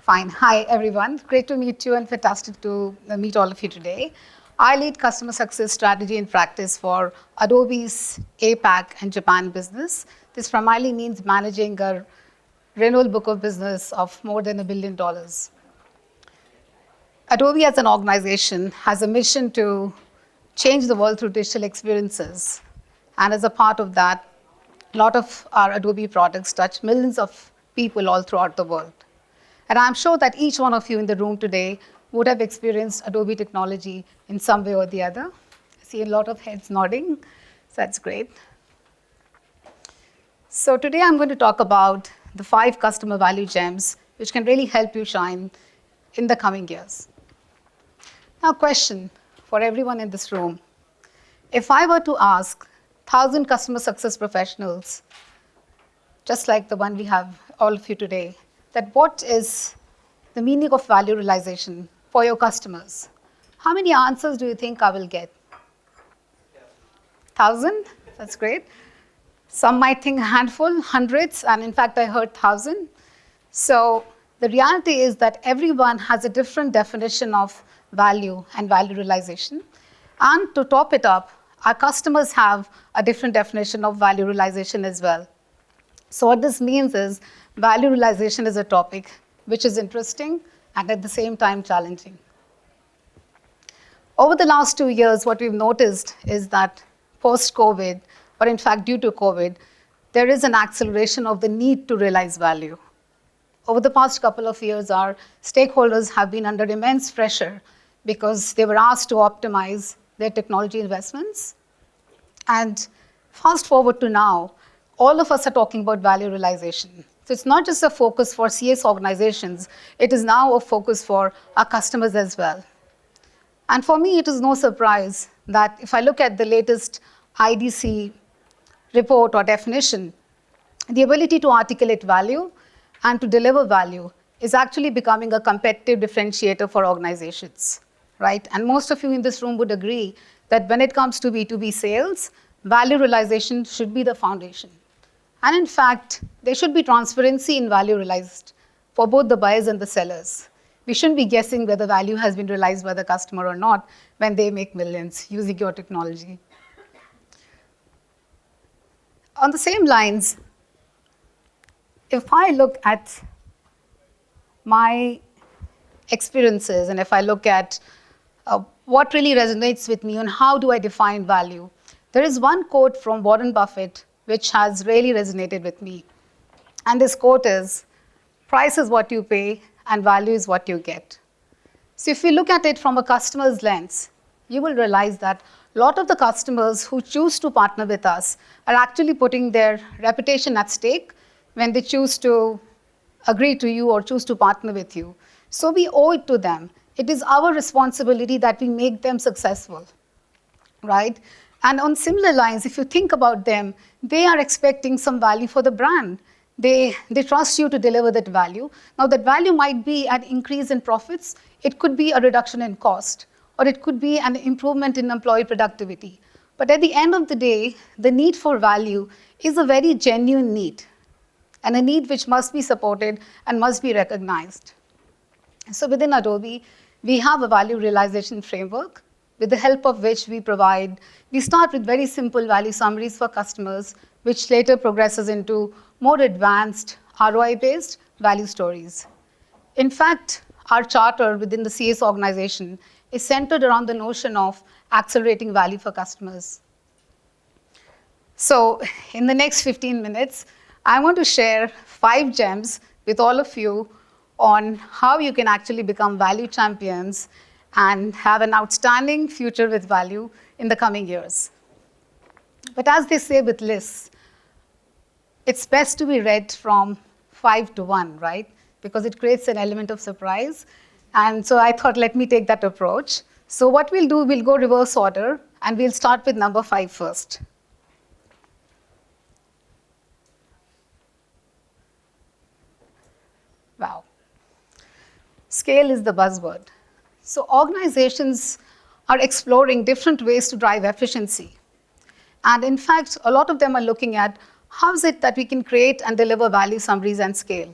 Fine. Hi, everyone. Great to meet you and fantastic to meet all of you today. I lead customer success strategy and practice for Adobe's APAC and Japan business. This primarily means managing a renewal book of business of more than $1 billion. Adobe as an organization has a mission to change the world through digital experiences. And as a part of that, a lot of our Adobe products touch millions of people all throughout the world. And I'm sure that each one of you in the room today would have experienced Adobe technology in some way or the other. I see a lot of heads nodding, so that's great. So today I'm going to talk about the 5 customer value gems which can really help you shine in the coming years. Now, question for everyone in this room. If I were to ask 1,000 customer success professionals, just like the one we have all of you today, that what is the meaning of value realization for your customers? How many answers do you think I will get? 1,000? That's great. Some might think a handful, hundreds, and in fact, I heard 1,000. So the reality is that everyone has a different definition of value and value realization. And to top it up, our customers have a different definition of value realization as well. So what this means is value realization is a topic which is interesting and at the same time challenging. Over the last 2 years, what we've noticed is that post-COVID, or in fact due to COVID, there is an acceleration of the need to realize value. Over the past couple of years, our stakeholders have been under immense pressure because they were asked to optimize their technology investments. And fast forward to now, all of us are talking about value realization. So it's not just a focus for CS organizations, it is now a focus for our customers as well. And for me, it is no surprise that if I look at the latest IDC report or definition, the ability to articulate value and to deliver value is actually becoming a competitive differentiator for organizations, right? And most of you in this room would agree that when it comes to B2B sales, value realization should be the foundation. And in fact, there should be transparency in value realized for both the buyers and the sellers. We shouldn't be guessing whether value has been realized by the customer or not when they make millions using your technology. On the same lines, if I look at my experiences and if I look at what really resonates with me and how do I define value, there is one quote from Warren Buffett which has really resonated with me. And this quote is, "Price is what you pay and value is what you get." So if you look at it from a customer's lens, you will realize that a lot of the customers who choose to partner with us are actually putting their reputation at stake when they choose to agree to you or choose to partner with you. So we owe it to them. It is our responsibility that we make them successful, right? And on similar lines, if you think about them, they are expecting some value for the brand. They trust you to deliver that value. Now, that value might be an increase in profits. It could be a reduction in cost, or it could be an improvement in employee productivity. But at the end of the day, the need for value is a very genuine need, and a need which must be supported and must be recognized. So within Adobe, we have a value realization framework with the help of which we start with very simple value summaries for customers, which later progresses into more advanced ROI-based value stories. In fact, our charter within the CS organization is centered around the notion of accelerating value for customers. So in the next 15 minutes, I want to share 5 gems with all of you on how you can actually become value champions and have an outstanding future with value in the coming years. But as they say with lists, it's best to be read from 5 to 1, right? Because it creates an element of surprise. And so I thought, let me take that approach. So what we'll do, we'll go reverse order, and we'll start with number 5 first. Wow. Scale is the buzzword. So organizations are exploring different ways to drive efficiency. And in fact, a lot of them are looking at how is it that we can create and deliver value summaries and scale.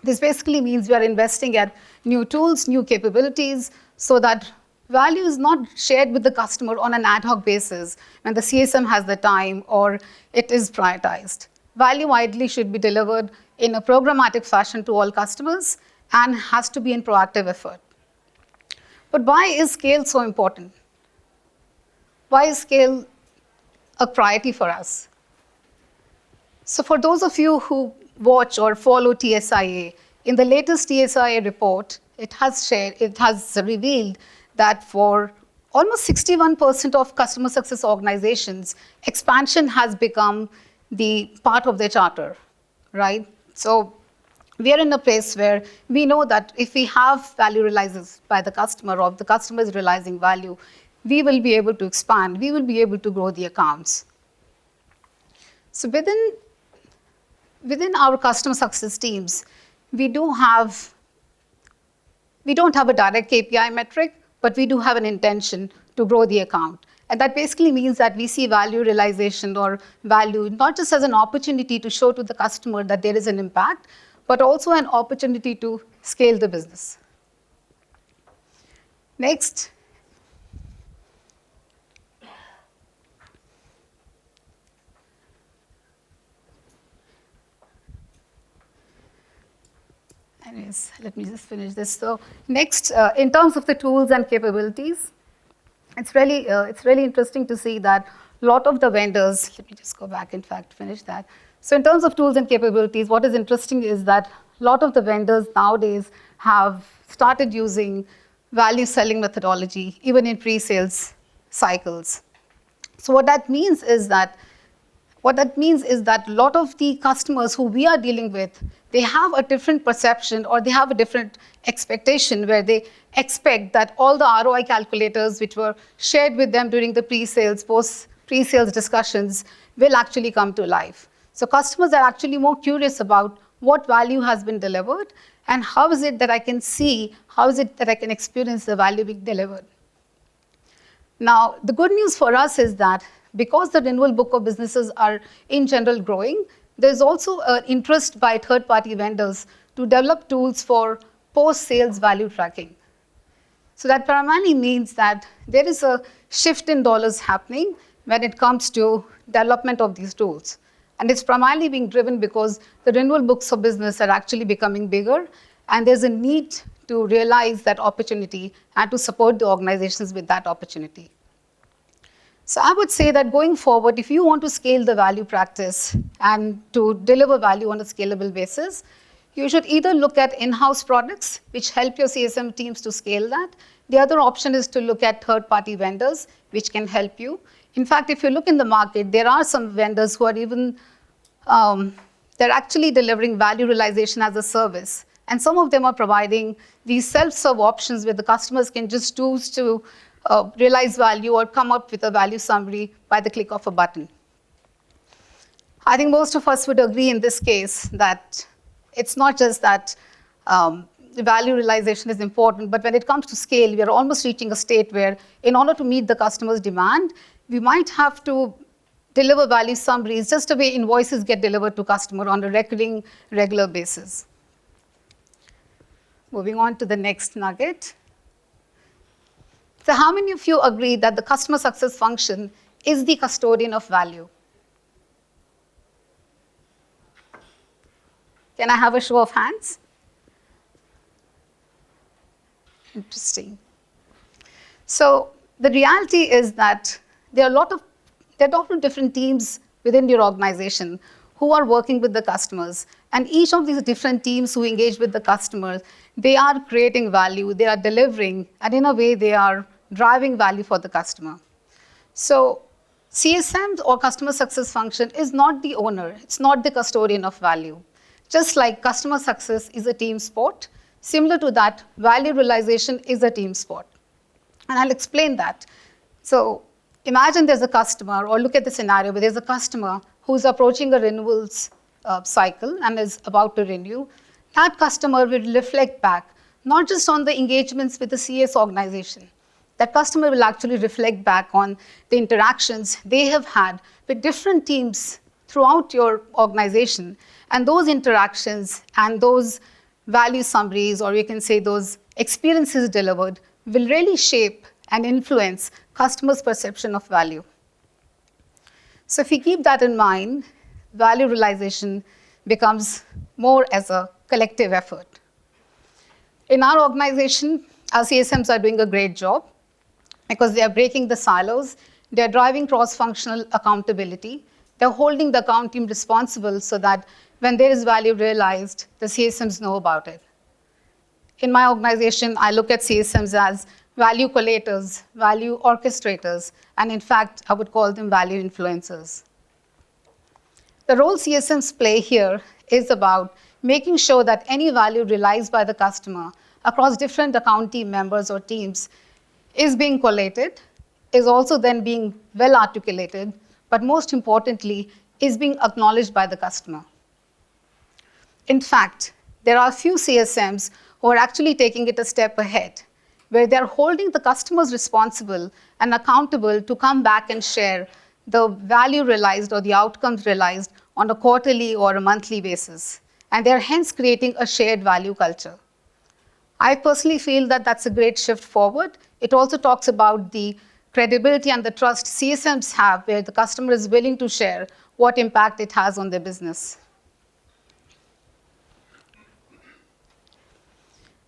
This basically means we are investing at new tools, new capabilities, so that value is not shared with the customer on an ad hoc basis when the CSM has the time or it is prioritized. Value ideally should be delivered in a programmatic fashion to all customers and has to be in proactive effort. But why is scale so important? Why is scale a priority for us? So for those of you who watch or follow TSIA, in the latest TSIA report, it has revealed that for almost 61% of customer success organizations, expansion has become the part of their charter, right? So we are in a place where we know that if we have value realizes by the customer or the customer is realizing value, we will be able to expand, we will be able to grow the accounts. So within our customer success teams, we don't have a direct KPI metric, but we do have an intention to grow the account. And that basically means that we see value realization or value not just as an opportunity to show to the customer that there is an impact, but also an opportunity to scale the business. Next. Anyways, let me just finish this. So next, in terms of the tools and capabilities, it's really interesting to see that a lot of the vendors, let me just go back, in fact, finish that. So in terms of tools and capabilities, what is interesting is that a lot of the vendors nowadays have started using value selling methodology, even in pre-sales cycles. So what that means is that a lot of the customers who we are dealing with, they have a different perception or they have a different expectation where they expect that all the ROI calculators which were shared with them during the pre-sales, post-pre-sales discussions will actually come to life. So customers are actually more curious about what value has been delivered and how is it that I can see, how is it that I can experience the value being delivered. Now, the good news for us is that because the renewal book of businesses are in general growing, there's also an interest by third-party vendors to develop tools for post-sales value tracking. So that primarily means that there is a shift in dollars happening when it comes to development of these tools. And it's primarily being driven because the renewal books of business are actually becoming bigger, and there's a need to realize that opportunity and to support the organizations with that opportunity. So I would say that going forward, if you want to scale the value practice and to deliver value on a scalable basis, you should either look at in-house products, which help your CSM teams to scale that. The other option is to look at third-party vendors, which can help you. In fact, if you look in the market, there are some vendors who are even, they're actually delivering value realization as a service. And some of them are providing these self-serve options where the customers can just choose to realize value or come up with a value summary by the click of a button. I think most of us would agree in this case that it's not just that the value realization is important, but when it comes to scale, we are almost reaching a state where in order to meet the customer's demand, we might have to deliver value summaries just the way invoices get delivered to customer on a regular basis. Moving on to the next nugget. So how many of you agree that the customer success function is the custodian of value? Can I have a show of hands? Interesting. So the reality is that there are a lot of different teams within your organization who are working with the customers. And each of these different teams who engage with the customers, they are creating value, they are delivering, and in a way they are driving value for the customer. So CSM or customer success function is not the owner, it's not the custodian of value. Just like customer success is a team sport, similar to that, value realization is a team sport. And I'll explain that. So imagine there's a customer, or look at the scenario where there's a customer who's approaching a renewals cycle and is about to renew. That customer will reflect back, not just on the engagements with the CS organization. That customer will actually reflect back on the interactions they have had with different teams throughout your organization. And those interactions and those value summaries, or you can say those experiences delivered, will really shape and influence customers' perception of value. So if we keep that in mind, value realization becomes more as a collective effort. In our organization, our CSMs are doing a great job because they are breaking the silos, they are driving cross-functional accountability, they're holding the account team responsible so that when there is value realized, the CSMs know about it. In my organization, I look at CSMs as value collators, value orchestrators, and in fact, I would call them value influencers. The role CSMs play here is about making sure that any value realized by the customer across different account team members or teams is being collated, is also then being well articulated, but most importantly, is being acknowledged by the customer. In fact, there are a few CSMs who are actually taking it a step ahead, where they're holding the customers responsible and accountable to come back and share the value realized or the outcomes realized on a quarterly or a monthly basis. And they're hence creating a shared value culture. I personally feel that that's a great shift forward. It also talks about the credibility and the trust CSMs have, where the customer is willing to share what impact it has on their business.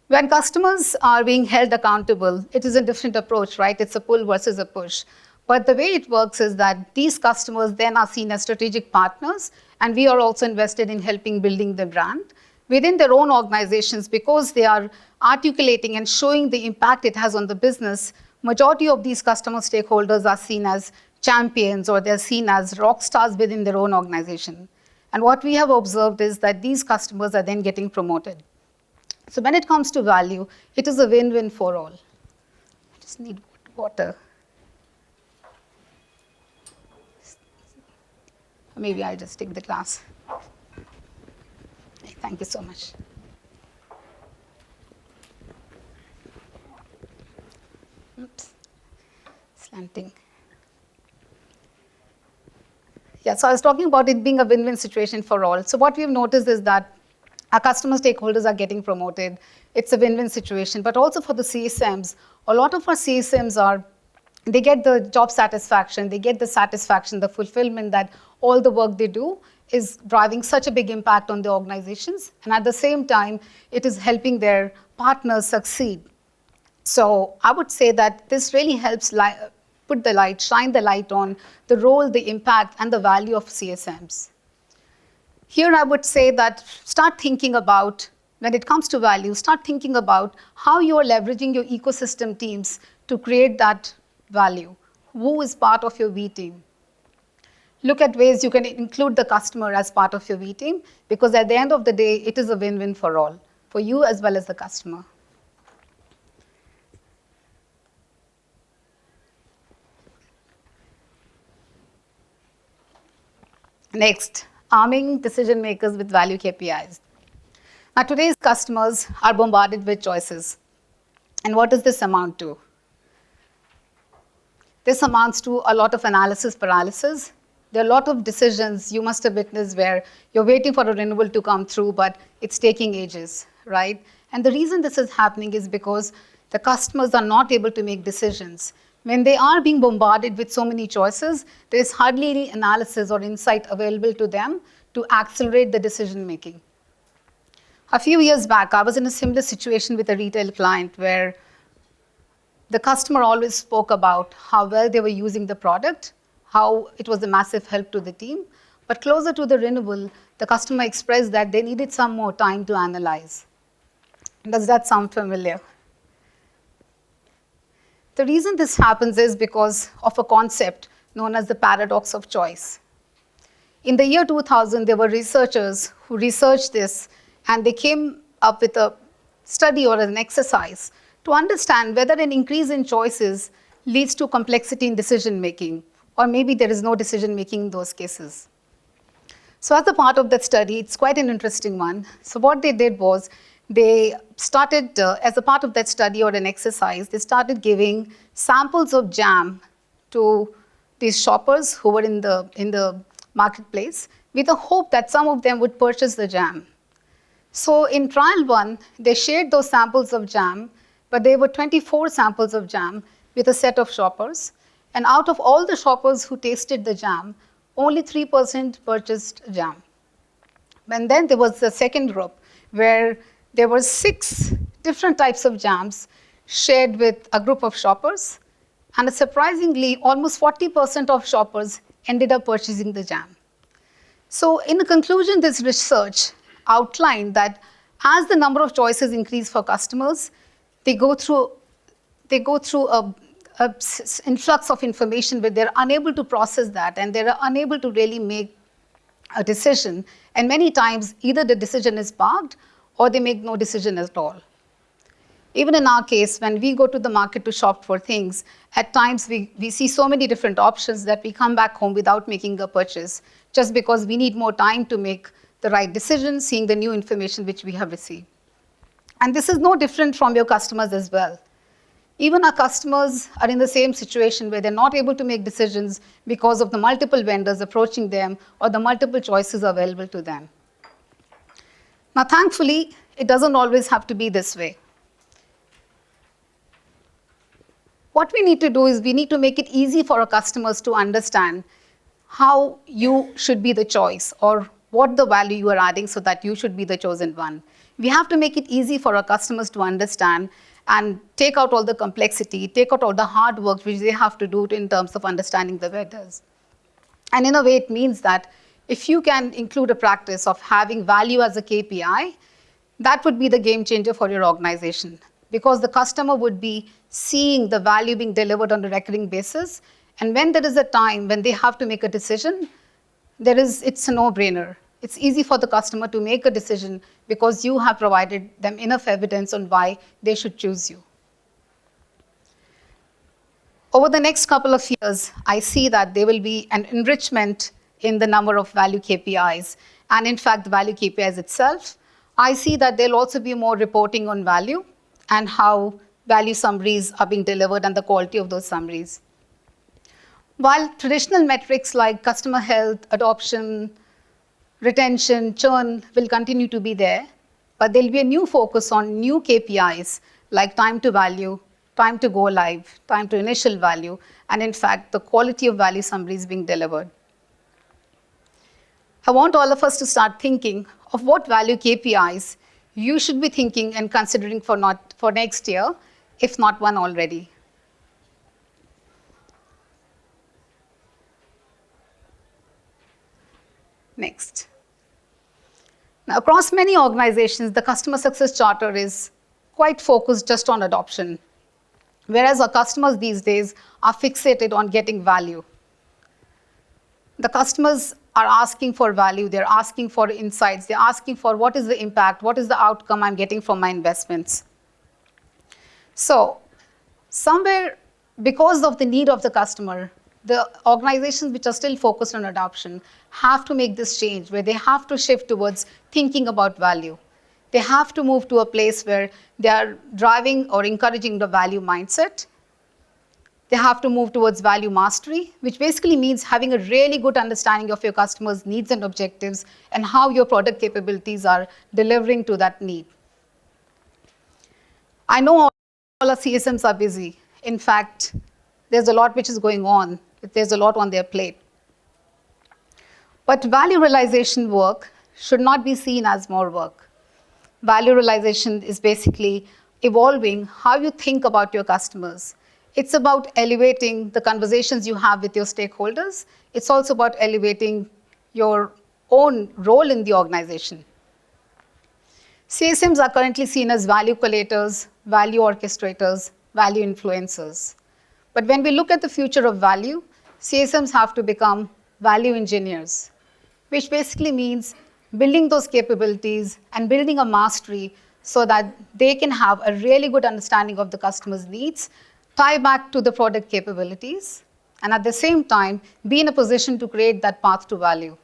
When customers are being held accountable, it is a different approach, right? It's a pull versus a push. But the way it works is that these customers then are seen as strategic partners, and we are also invested in helping building the brand within their own organizations because they are articulating and showing the impact it has on the business. Majority of these customer stakeholders are seen as champions, or they're seen as rock stars within their own organization. And what we have observed is that these customers are then getting promoted. So when it comes to value, it is a win-win for all. I just need water. Maybe I'll just take the glass. Thank you so much. Oops, slanting. Yeah, so I was talking about it being a win-win situation for all. So what we've noticed is that our customer stakeholders are getting promoted. It's a win-win situation. But also for the CSMs, a lot of our CSMs they get the job satisfaction, they get the satisfaction, the fulfillment that all the work they do is driving such a big impact on the organizations. And at the same time, it is helping their partners succeed. So I would say that this really helps shine the light on the role, the impact, and the value of CSMs. Here I would say that start thinking about, when it comes to value, start thinking about how you are leveraging your ecosystem teams to create that value. Who is part of your V team? Look at ways you can include the customer as part of your V team, because at the end of the day, it is a win-win for all, for you as well as the customer. Next, arming decision makers with value KPIs. Now, today's customers are bombarded with choices. And what does this amount to? This amounts to a lot of analysis paralysis. There are a lot of decisions you must have witnessed where you're waiting for a renewal to come through, but it's taking ages, right? And the reason this is happening is because the customers are not able to make decisions. When they are being bombarded with so many choices, there is hardly any analysis or insight available to them to accelerate the decision making. A few years back, I was in a similar situation with a retail client where the customer always spoke about how well they were using the product, how it was a massive help to the team. But closer to the renewal, the customer expressed that they needed some more time to analyze. Does that sound familiar? The reason this happens is because of a concept known as the paradox of choice. In the year 2000, there were researchers who researched this, and they came up with a study or an exercise to understand whether an increase in choices leads to complexity in decision making, or maybe there is no decision making in those cases. So as a part of that study, it's quite an interesting one. So what they did was they started, as a part of that study or an exercise, they started giving samples of jam to these shoppers who were in the marketplace with the hope that some of them would purchase the jam. So in trial one, they shared those samples of jam, but there were 24 samples of jam with a set of shoppers. And out of all the shoppers who tasted the jam, only 3% purchased jam. And then there was the second group where there were 6 different types of jams shared with a group of shoppers. And surprisingly, almost 40% of shoppers ended up purchasing the jam. So in the conclusion, this research outlined that as the number of choices increase for customers, they go through a influx of information where they're unable to process that and they're unable to really make a decision. And many times, either the decision is parked or they make no decision at all. Even in our case, when we go to the market to shop for things, at times we see so many different options that we come back home without making a purchase, just because we need more time to make the right decision, seeing the new information which we have received. And this is no different from your customers as well. Even our customers are in the same situation where they're not able to make decisions because of the multiple vendors approaching them or the multiple choices available to them. Now, thankfully, it doesn't always have to be this way. What we need to do is we need to make it easy for our customers to understand how you should be the choice or what the value you are adding so that you should be the chosen one. We have to make it easy for our customers to understand and take out all the complexity, take out all the hard work which they have to do in terms of understanding the vendors. And in a way, it means that if you can include a practice of having value as a KPI, that would be the game changer for your organization, because the customer would be seeing the value being delivered on a recurring basis. And when there is a time when they have to make a decision, it's a no-brainer. It's easy for the customer to make a decision because you have provided them enough evidence on why they should choose you. Over the next couple of years, I see that there will be an enrichment in the number of value KPIs. And in fact, the value KPIs itself, I see that there'll also be more reporting on value and how value summaries are being delivered and the quality of those summaries. While traditional metrics like customer health, adoption, retention, churn will continue to be there, but there'll be a new focus on new KPIs like time to value, time to go live, time to initial value, and in fact, the quality of value summaries being delivered. I want all of us to start thinking of what value KPIs you should be thinking and considering for next year, if not one already. Next. Now, across many organizations, the customer success charter is quite focused just on adoption, whereas our customers these days are fixated on getting value. The customers are asking for value, they're asking for insights, they're asking for what is the impact, what is the outcome I'm getting from my investments. So, somewhere, because of the need of the customer, the organizations which are still focused on adoption have to make this change where they have to shift towards thinking about value. They have to move to a place where they are driving or encouraging the value mindset. They have to move towards value mastery, which basically means having a really good understanding of your customers' needs and objectives and how your product capabilities are delivering to that need. I know all our CSMs are busy. In fact, there's a lot which is going on. There's a lot on their plate. But value realization work should not be seen as more work. Value realization is basically evolving how you think about your customers. It's about elevating the conversations you have with your stakeholders. It's also about elevating your own role in the organization. CSMs are currently seen as value collators, value orchestrators, value influencers. But when we look at the future of value, CSMs have to become value engineers, which basically means building those capabilities and building a mastery so that they can have a really good understanding of the customer's needs, tie back to the product capabilities, and at the same time, be in a position to create that path to value.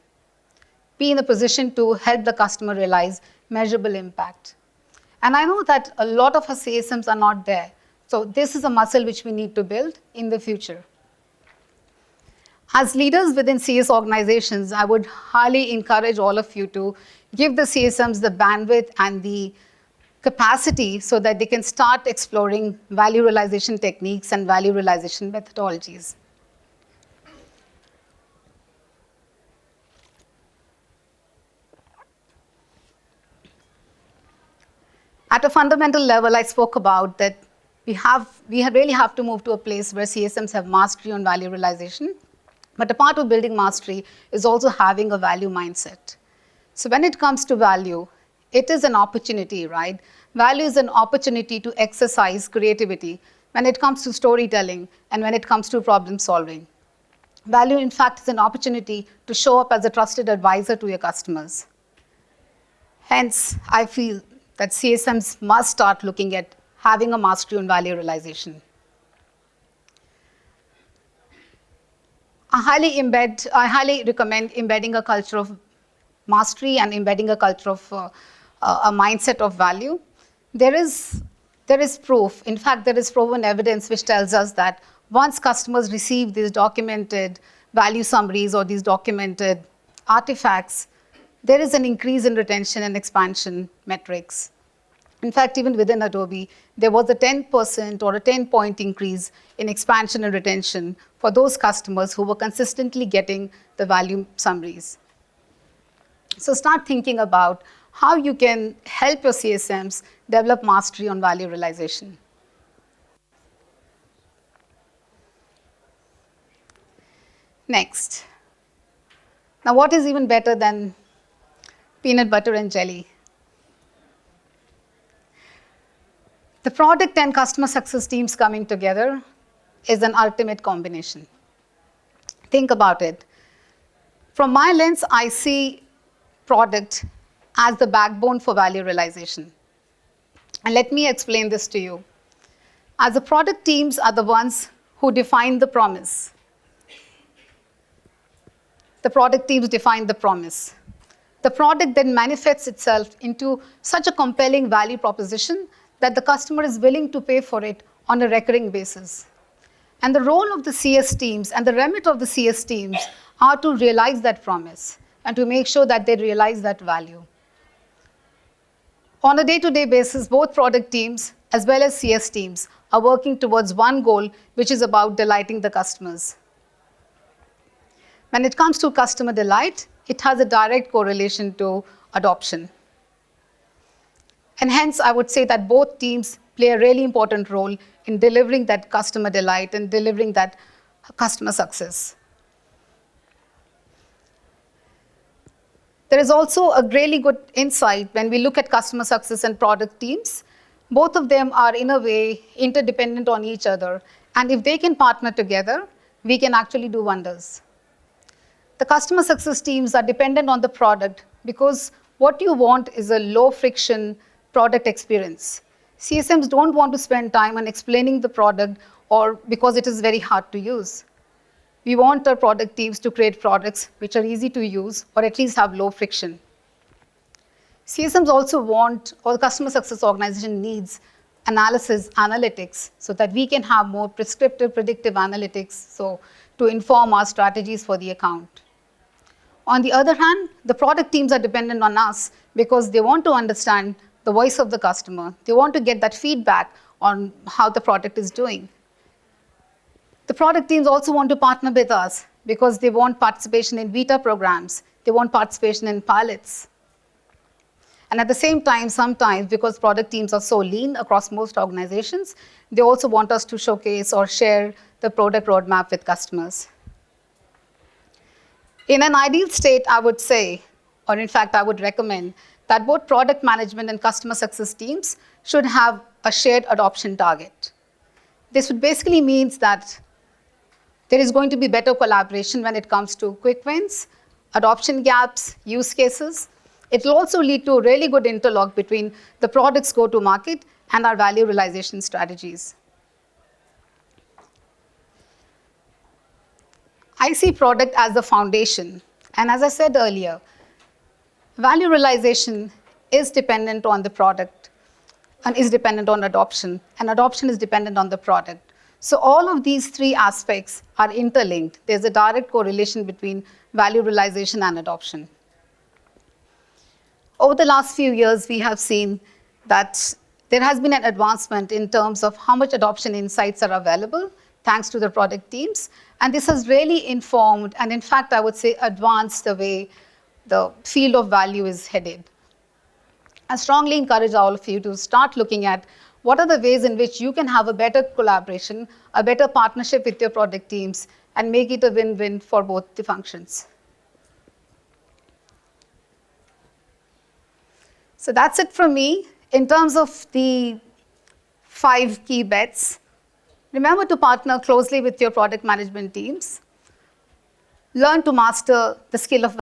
Be in a position to help the customer realize measurable impact. And I know that a lot of our CSMs are not there. So this is a muscle which we need to build in the future. As leaders within CS organizations, I would highly encourage all of you to give the CSMs the bandwidth and the capacity so that they can start exploring value realization techniques and value realization methodologies. At a fundamental level, I spoke about that we really have to move to a place where CSMs have mastery on value realization. But a part of building mastery is also having a value mindset. So when it comes to value, it is an opportunity, right? Value is an opportunity to exercise creativity when it comes to storytelling and when it comes to problem solving. Value, in fact, is an opportunity to show up as a trusted advisor to your customers. Hence, I feel that CSMs must start looking at having a mastery on value realization. I highly recommend embedding a culture of mastery and embedding a culture of a mindset of value. There is proof. In fact, there is proven evidence which tells us that once customers receive these documented value summaries or these documented artifacts, there is an increase in retention and expansion metrics. In fact, even within Adobe, there was a 10% or a 10-point increase in expansion and retention for those customers who were consistently getting the value summaries. So start thinking about how you can help your CSMs develop mastery on value realization. Next. Now, what is even better than peanut butter and jelly? The product and customer success teams coming together is an ultimate combination. Think about it. From my lens, I see product as the backbone for value realization. And let me explain this to you. As the product teams are the ones who define the promise. The product teams define the promise. The product then manifests itself into such a compelling value proposition that the customer is willing to pay for it on a recurring basis. And the role of the CS teams and the remit of the CS teams are to realize that promise and to make sure that they realize that value. On a day-to-day basis, both product teams as well as CS teams are working towards one goal, which is about delighting the customers. When it comes to customer delight, it has a direct correlation to adoption. And hence, I would say that both teams play a really important role in delivering that customer delight and delivering that customer success. There is also a really good insight when we look at customer success and product teams. Both of them are, in a way, interdependent on each other. And if they can partner together, we can actually do wonders. The customer success teams are dependent on the product because what you want is a low-friction product experience. CSMs don't want to spend time on explaining the product or because it is very hard to use. We want our product teams to create products which are easy to use or at least have low friction. CSMs also want, or the customer success organization needs, analysis, analytics, so that we can have more prescriptive, predictive analytics so to inform our strategies for the account. On the other hand, the product teams are dependent on us because they want to understand the voice of the customer. They want to get that feedback on how the product is doing. The product teams also want to partner with us because they want participation in beta programs. They want participation in pilots. And at the same time, sometimes, because product teams are so lean across most organizations, they also want us to showcase or share the product roadmap with customers. In an ideal state, I would say, or in fact, I would recommend that both product management and customer success teams should have a shared adoption target. This would basically means that there is going to be better collaboration when it comes to quick wins, adoption gaps, use cases. It will also lead to a really good interlock between the product's go-to-market and our value realization strategies. I see product as the foundation. And as I said earlier, value realization is dependent on the product and is dependent on adoption, and adoption is dependent on the product. So all of these three aspects are interlinked. There's a direct correlation between value realization and adoption. Over the last few years, we have seen that there has been an advancement in terms of how much adoption insights are available thanks to the product teams. And this has really informed and, in fact, I would say advanced the way the field of value is headed. I strongly encourage all of you to start looking at what are the ways in which you can have a better collaboration, a better partnership with your product teams, and make it a win-win for both the functions. So that's it from me. In terms of the 5 key bets, remember to partner closely with your product management teams. Learn to master the skill of